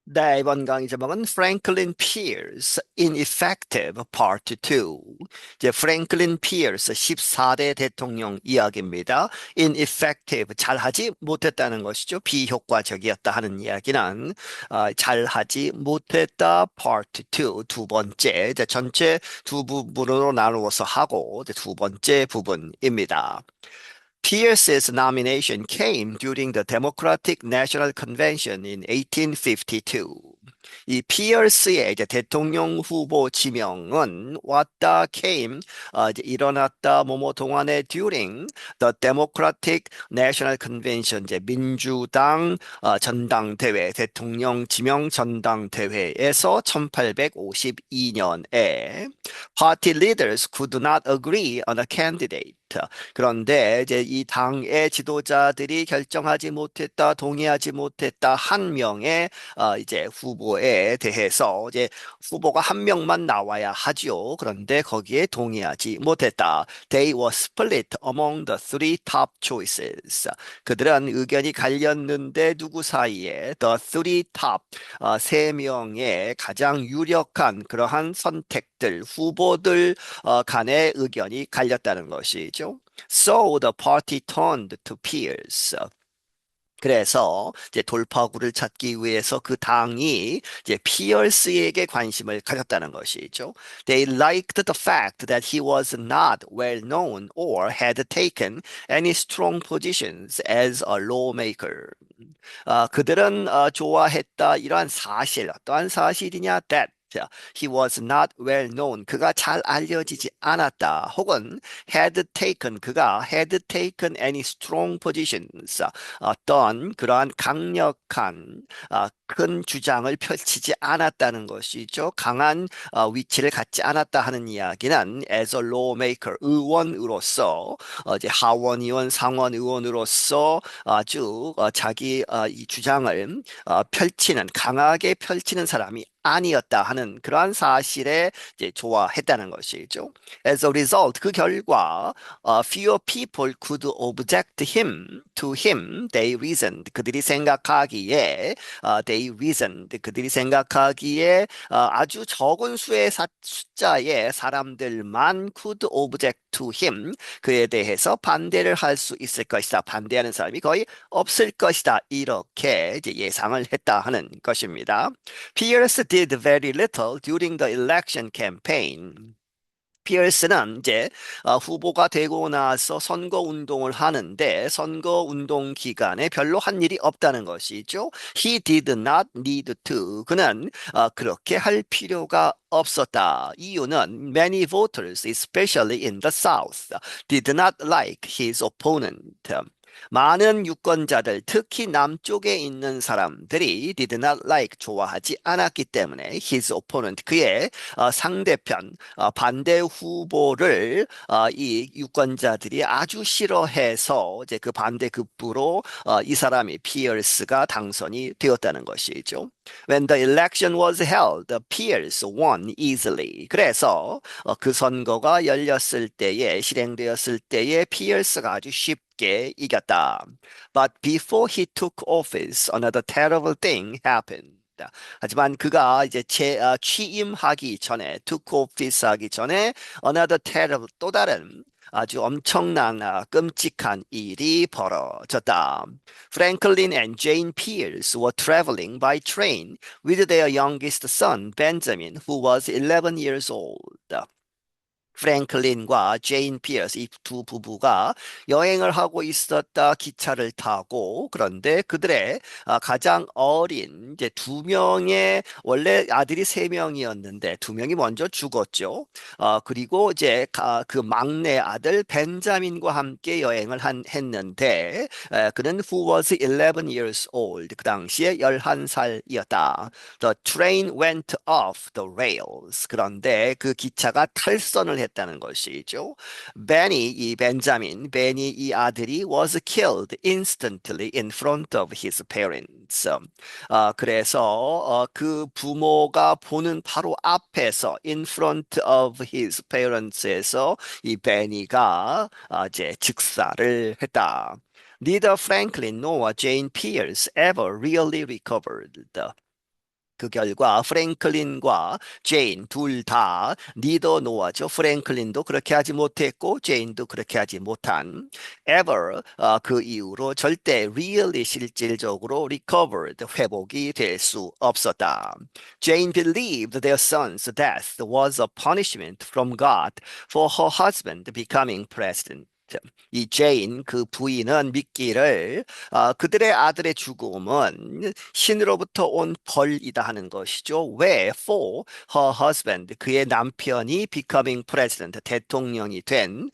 네, 이번 강의 제목은 Franklin Pierce Ineffective Part 2. 이제 프랭클린 피어스 14대 대통령 이야기입니다. Ineffective, 잘하지 못했다는 것이죠. 비효과적이었다 하는 이야기는 잘하지 못했다 Part 2, 두 번째. 이제 전체 두 부분으로 나누어서 하고 이제 두 번째 부분입니다. Pierce's nomination came during the Democratic National Convention in 1852. 이 피어스의 이제 대통령 후보 지명은 왔다 came 이제 일어났다 뭐뭐 동안에 during the Democratic National Convention 이제 민주당 전당대회 대통령 지명 전당대회에서 1852년에 party leaders could not agree on a candidate. 그런데 이제 이 당의 지도자들이 결정하지 못했다, 동의하지 못했다 한 명의 이제 후보에 대해서 이제 후보가 한 명만 나와야 하지요. 그런데 거기에 동의하지 못했다. They were split among the three top choices. 그들은 의견이 갈렸는데 누구 사이에 the three top 세 명의 가장 유력한 그러한 선택들 후보들 간의 의견이 갈렸다는 것이죠. So the party turned to Pierce. 그래서 이제 돌파구를 찾기 위해서 그 당이 이제 피어스에게 관심을 가졌다는 것이죠. They liked the fact that he was not well known or had taken any strong positions as a lawmaker. 그들은 좋아했다 이러한 사실, 어떠한 사실이냐? That he was not well known. 그가 잘 알려지지 않았다. 혹은 그가 had taken any strong positions. 어떤 그러한 강력한 큰 주장을 펼치지 않았다는 것이죠. 강한 위치를 갖지 않았다 하는 이야기는 as a lawmaker, 의원으로서 이제 하원 의원, 상원 의원으로서 아주 자기 이 주장을 강하게 펼치는 사람이 아니었다 하는 그러한 사실에 이제 좋아했다는 것이죠. As a result, 그 결과 fewer people could object to him. They reasoned. 그들이 생각하기에 아주 적은 숫자의 사람들만 could object to him. 그에 대해서 반대를 할 수 있을 것이다. 반대하는 사람이 거의 없을 것이다. 이렇게 이제 예상을 했다 하는 것입니다. Pierce did very little during the election campaign. 피어스는 이제 후보가 되고 나서 선거 운동을 하는데 선거 운동 기간에 별로 한 일이 없다는 것이죠. He did not need to. 그는 그렇게 할 필요가 없었다. 이유는 many voters, especially in the South, did not like his opponent. 많은 유권자들, 특히 남쪽에 있는 사람들이 did not like, 좋아하지 않았기 때문에 his opponent, 그의 상대편, 반대 후보를 이 유권자들이 아주 싫어해서 이제 그 반대급부로 이 사람이 피어스가 당선이 되었다는 것이죠. When the election was held, Pierce won easily. 그래서 그 선거가 실행되었을 때에 피어스가 아주 쉽게 이겼다. But before he took office, another terrible thing happened. 하지만 그가 이제 취임하기 전에, took office 하기 전에, another terrible, 또 다른 아주 엄청난 끔찍한 일이 벌어졌다. Franklin and Jane Pierce were traveling by train with their youngest son, Benjamin, who was 11 years old. 프랭클린과 제인 피어스 이 두 부부가 여행을 하고 있었다 기차를 타고 그런데 그들의 가장 어린 이제 두 명의 원래 아들이 세 명이었는데 두 명이 먼저 죽었죠. 그리고 이제 그 막내 아들 벤자민과 함께 여행을 했는데 그는 who was 11 years old 그 당시에 11살이었다. The train went off the rails. 그런데 그 기차가 탈선을 했다는 것이죠. 베니 이 아들이 was killed instantly in front of his parents. 그래서 그 부모가 보는 바로 앞에서 in front of his parents에서 이 베니가 이제 즉사를 했다. Neither Franklin nor Jane Pierce ever really recovered. 그 결과 프랭클린과 제인 둘 다 니더 노아죠. 프랭클린도 그렇게 하지 못했고 제인도 그렇게 하지 못한 ever 그 이후로 절대 really 실질적으로 recovered 회복이 될 수 없었다. Jane believed their son's death was a punishment from God for her husband becoming president. 이 제인 그 부인은 믿기를 그들의 아들의 죽음은 신으로부터 온 벌이다 하는 것이죠. 왜? For her husband, 그의 남편이 becoming president, 대통령이 된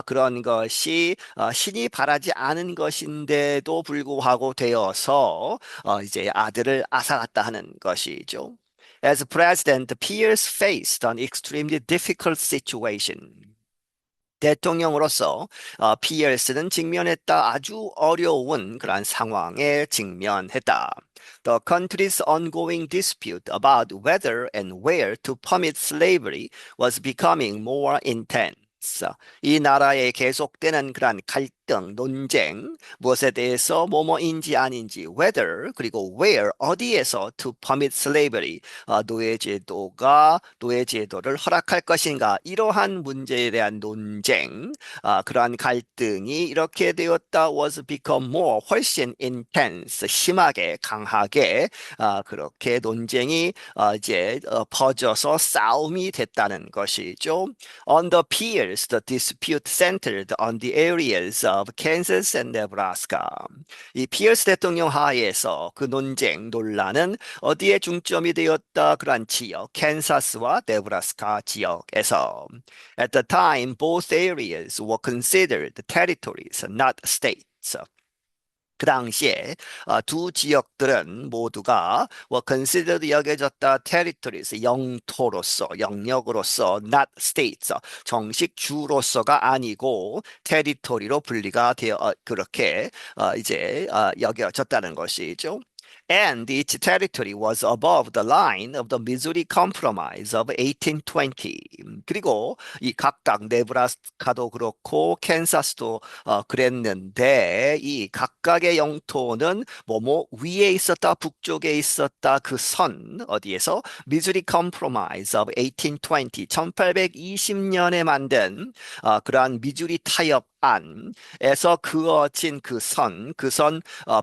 그런 것이 신이 바라지 않은 것인데도 불구하고 되어서 이제 아들을 앗아갔다 하는 것이죠. As president, Pierce faced an extremely difficult situation. 대통령으로서 피어스는 직면했다 아주 어려운 그러한 상황에 직면했다. The country's ongoing dispute about whether and where to permit slavery was becoming more intense. 이 나라에 계속되는 그러한 갈등, 논쟁, 무엇에 대해서 뭐뭐인지 아닌지, whether 그리고 where 어디에서 to permit slavery 노예제도를 허락할 것인가 이러한 문제에 대한 논쟁, 그러한 갈등이 이렇게 되었다 was become more 훨씬 intense 심하게 강하게 그렇게 논쟁이 이제 퍼져서 싸움이 됐다는 것이죠. On the piers, the dispute centered on the areas of Kansas and Nebraska. 이 피어스 대통령 하에서 그 논쟁, 논란은 어디에 중점이 되었다? 그러한 지역, 캔사스와 네브라스카 지역에서. At the time, both areas were considered territories, not states. 그 당시에 두 지역들은 모두가 considered 여겨졌다 territories 영토로서 영역으로서 not states 정식 주로서가 아니고 테리토리로 분리가 되어 그렇게 이제 여겨졌다는 것이죠. And its territory was above the line of the Missouri Compromise of 1820. 그리고 이 각각 네브라스카도 그렇고 캔사스도 그랬는데 이 각각의 영토는 뭐뭐 위에 있었다 북쪽에 있었다 그 선 어디에서 미주리 컴프로마이즈 of 1820 1820년에 만든 그러한 미주리 타협 안에서 그어진 그 선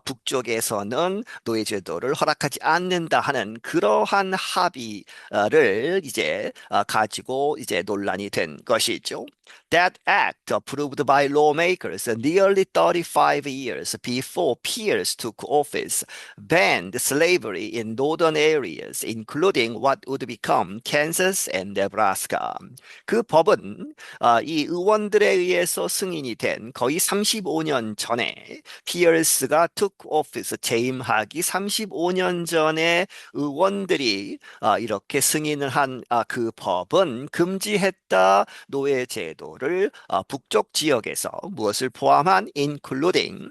북쪽에서는 노예제도를 허락하지 않는다 하는 그러한 합의를 이제 가지고 이제 논란이 된 것이죠. That act approved by lawmakers nearly 35 years before Pierce took office banned slavery in northern areas, including what would become Kansas and Nebraska. 그 법은 이 의원들에 의해서 승인이 된 거의 35년 전에 피어스가 took office 재임하기 35년 전에 의원들이 이렇게 승인을 한 그 법은 금지했다 노예 제도를 북쪽 지역에서 무엇을 포함한 including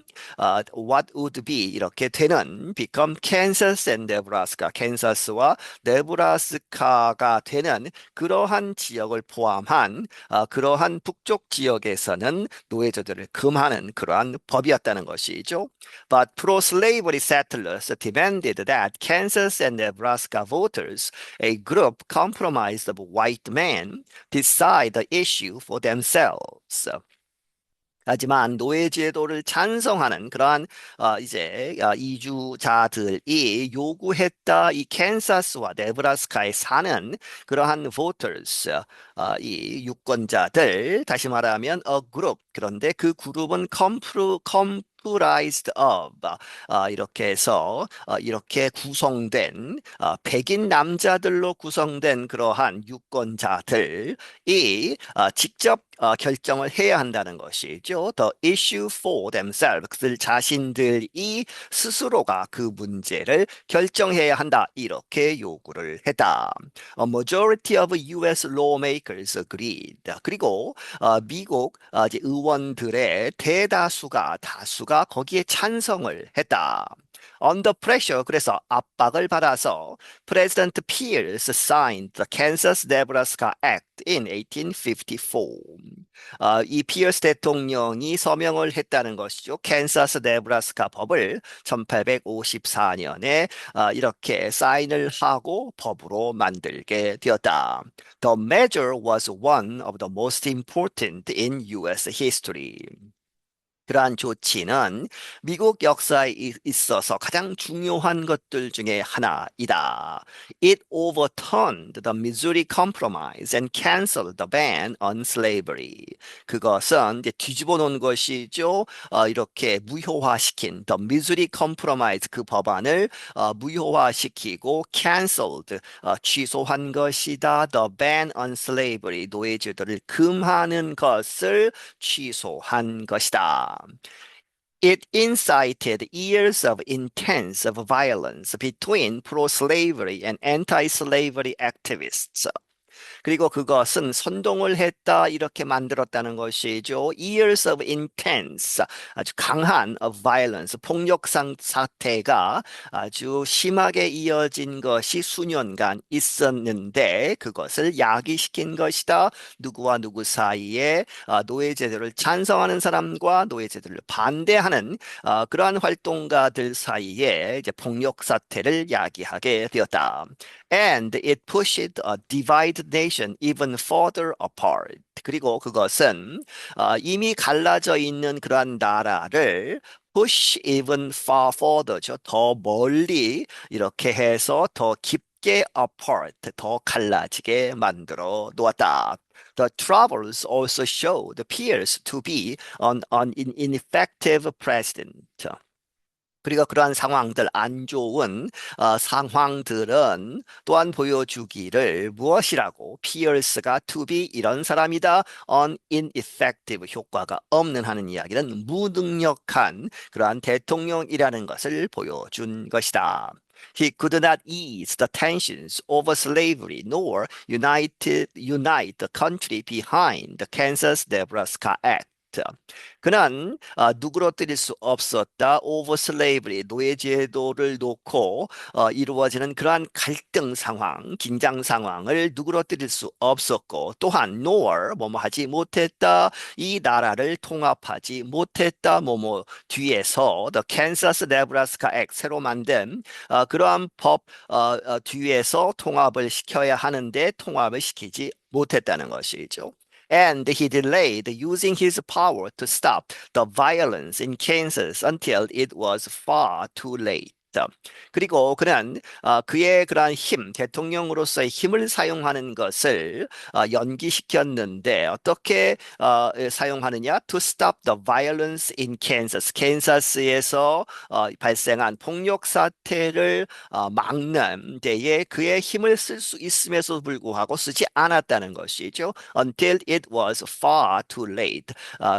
what would be 이렇게 되는 become Kansas and Nebraska 캔사스와 네브라스카가 되는 그러한 지역을 포함한 그러한 북쪽 지역에서는 노예제도를 금하는 그러한 법이었다는 것이죠. But pro-slavery settlers demanded that Kansas and Nebraska voters, a group comprised of white men, decide the issue for themselves. 하지만 노예제도를 찬성하는 그러한 이제 이주자들이 요구했다 이 캔사스와 네브라스카에 사는 그러한 voters 이 유권자들 다시 말하면 a group 그런데 그 그룹은 comprised of 이렇게 해서 이렇게 구성된 백인 남자들로 구성된 그러한 유권자들이 직접 결정을 해야 한다는 것이죠. The issue for themselves. 그들 자신들이 스스로가 그 문제를 결정해야 한다. 이렇게 요구를 했다. A majority of U.S. lawmakers agreed. 그리고 미국 이제 의원들의 다수가 거기에 찬성을 했다. Under pressure, 그래서 압박을 받아서 President Pierce signed the Kansas-Nebraska Act in 1854. 이 피어스 대통령이 서명을 했다는 것이죠. 캔사스 네브라스카 법을 1854년에 이렇게 사인을 하고 법으로 만들게 되었다. The measure was one of the most important in U.S. history. 그러한 조치는 미국 역사에 있어서 가장 중요한 것들 중에 하나이다. It overturned the Missouri Compromise and canceled the ban on slavery. 그것은 이제 뒤집어 놓은 것이죠. 이렇게 무효화시킨 the Missouri Compromise 그 법안을 무효화시키고 canceled 취소한 것이다. The ban on slavery 노예제도를 금하는 것을 취소한 것이다. It incited years of intense violence between pro-slavery and anti-slavery activists. 그리고 그것은 선동을 했다 이렇게 만들었다는 것이죠. Years of intense 아주 강한 of violence 폭력상 사태가 아주 심하게 이어진 것이 수년간 있었는데 그것을 야기시킨 것이다. 누구와 누구 사이에 노예제도를 찬성하는 사람과 노예제도를 반대하는 그러한 활동가들 사이에 이제 폭력 사태를 야기하게 되었다. And it pushed a divided nation even further apart. 그리고 그것은 이미 갈라져 있는 그러한 나라를 push even far further죠. 더 멀리 이렇게 해서 더 깊게 apart, 더 갈라지게 만들어 놓았다. The troubles also showed Pierce to be an ineffective president. 그리고 그러한 상황들, 안 좋은 상황들은 또한 보여주기를 무엇이라고 피어스가 to be 이런 사람이다. ineffective 효과가 없는 하는 이야기는 무능력한 그러한 대통령이라는 것을 보여준 것이다. He could not ease the tensions over slavery nor unite the country behind the Kansas-Nebraska Act. 그는 누그러뜨릴 수 없었다. over slavery 노예제도를 놓고 이루어지는 그러한 갈등 상황, 긴장 상황을 누그러뜨릴 수 없었고 또한 nor 뭐뭐 하지 못했다. 이 나라를 통합하지 못했다. 뭐뭐 뒤에서 the Kansas Nebraska Act 새로 만든 그러한 법 뒤에서 통합을 시켜야 하는데 통합을 시키지 못했다는 것이죠. And he delayed using his power to stop the violence in Kansas until it was far too late. 그리고 그는 그의 그러한 힘, 대통령으로서의 힘을 사용하는 것을 연기시켰는데 어떻게 사용하느냐? To stop the violence in Kansas. 캔사스에서 발생한 폭력 사태를 막는 데에 그의 힘을 쓸 수 있음에도 불구하고 쓰지 않았다는 것이죠. Until it was far too late.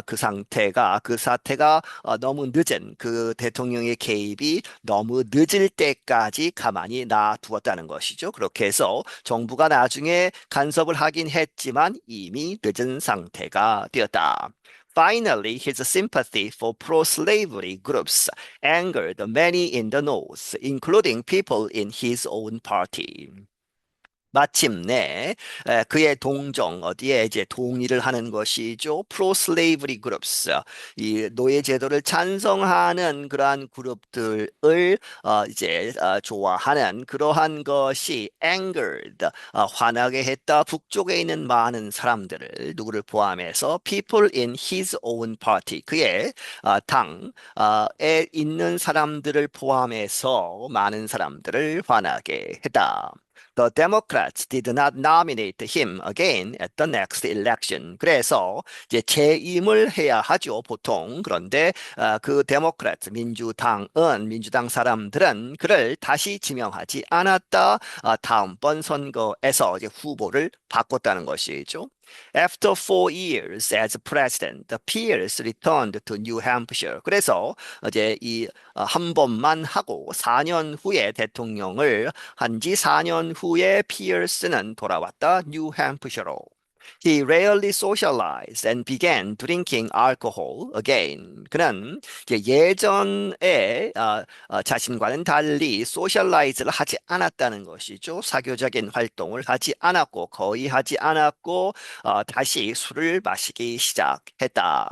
그 사태가 너무 늦은 그 대통령의 개입이 너무 늦을 때까지 가만히 놔두었다는 것이죠. 그렇게 해서 정부가 나중에 간섭을 하긴 했지만 이미 늦은 상태가 되었다. Finally, his sympathy for pro-slavery groups angered many in the North, including people in his own party. 마침내 그의 동정 어디에 이제 동의를 하는 것이죠. pro-slavery groups 이 노예 제도를 찬성하는 그러한 그룹들을 이제 좋아하는 그러한 것이 angered 화나게 했다. 북쪽에 있는 많은 사람들을 누구를 포함해서 people in his own party 그의 당에 있는 사람들을 포함해서 많은 사람들을 화나게 했다. The Democrats did not nominate him again at the next election. 그래서 이제 재임을 해야 하죠, 보통. 그런데 그 데모크라트 민주당 사람들은 그를 다시 지명하지 않았다. 다음번 선거에서 이제 후보를 바꿨다는 것이죠. After 4 years as president, Pierce returned to New Hampshire. 그래서 이제 이 한 번만 하고 4년 후에 대통령을 한 지 4년 후에 피어스는 돌아왔다. 뉴햄프셔로. He rarely socialized and began drinking alcohol again. 그는 이제 예전에 자신과는 달리 소셜라이즈를 하지 않았다는 것이죠. 사교적인 활동을 하지 않았고 거의 하지 않았고 다시 술을 마시기 시작했다.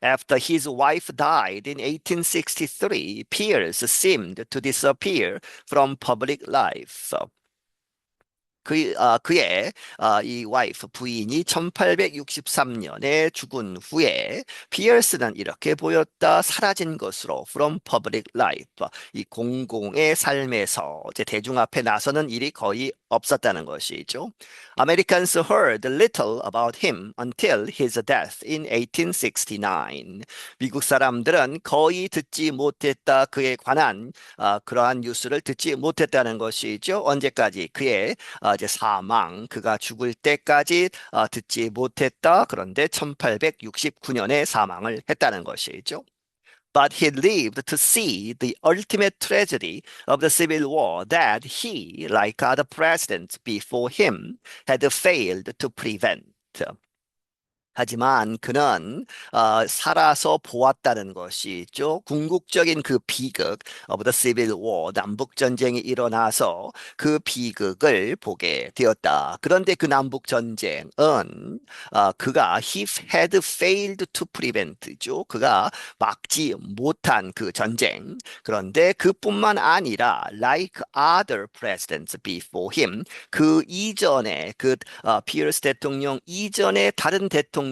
After his wife died in 1863, Pierce seemed to disappear from public life. 그의 이 와이프 부인이 1863년에 죽은 후에 피어스는 이렇게 보였다. 사라진 것으로 from public life. 이 공공의 삶에서 이제 대중 앞에 나서는 일이 거의 없었다는 것이죠. Americans heard little about him until his death in 1869. 미국 사람들은 거의 듣지 못했다. 그에 관한 그러한 뉴스를 듣지 못했다는 것이죠. 언제까지? 그의 이제 사망, 그가 죽을 때까지 듣지 못했다. 그런데 1869년에 사망을 했다는 것이죠. But he lived to see the ultimate tragedy of the Civil War that he, like other presidents before him, had failed to prevent. 하지만 그는 살아서 보았다는 것이죠. 궁극적인 그 비극, of the Civil War, 남북 전쟁이 일어나서 그 비극을 보게 되었다. 그런데 그 남북 전쟁은 그가 he had failed to prevent죠. 그가 막지 못한 그 전쟁. 그런데 그뿐만 아니라 like other presidents before him, 그 이전에 피어스 대통령 이전의 다른 대통령들과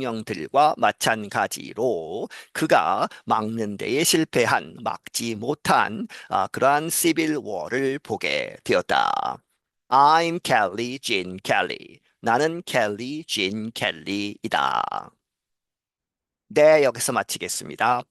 마찬가지로 그가 막는 데에 실패한 막지 못한 그러한 시빌 워를 보게 되었다. I'm Kelly, Jean Kelly. 나는 켈리, 진 켈리이다. 네, 여기서 마치겠습니다.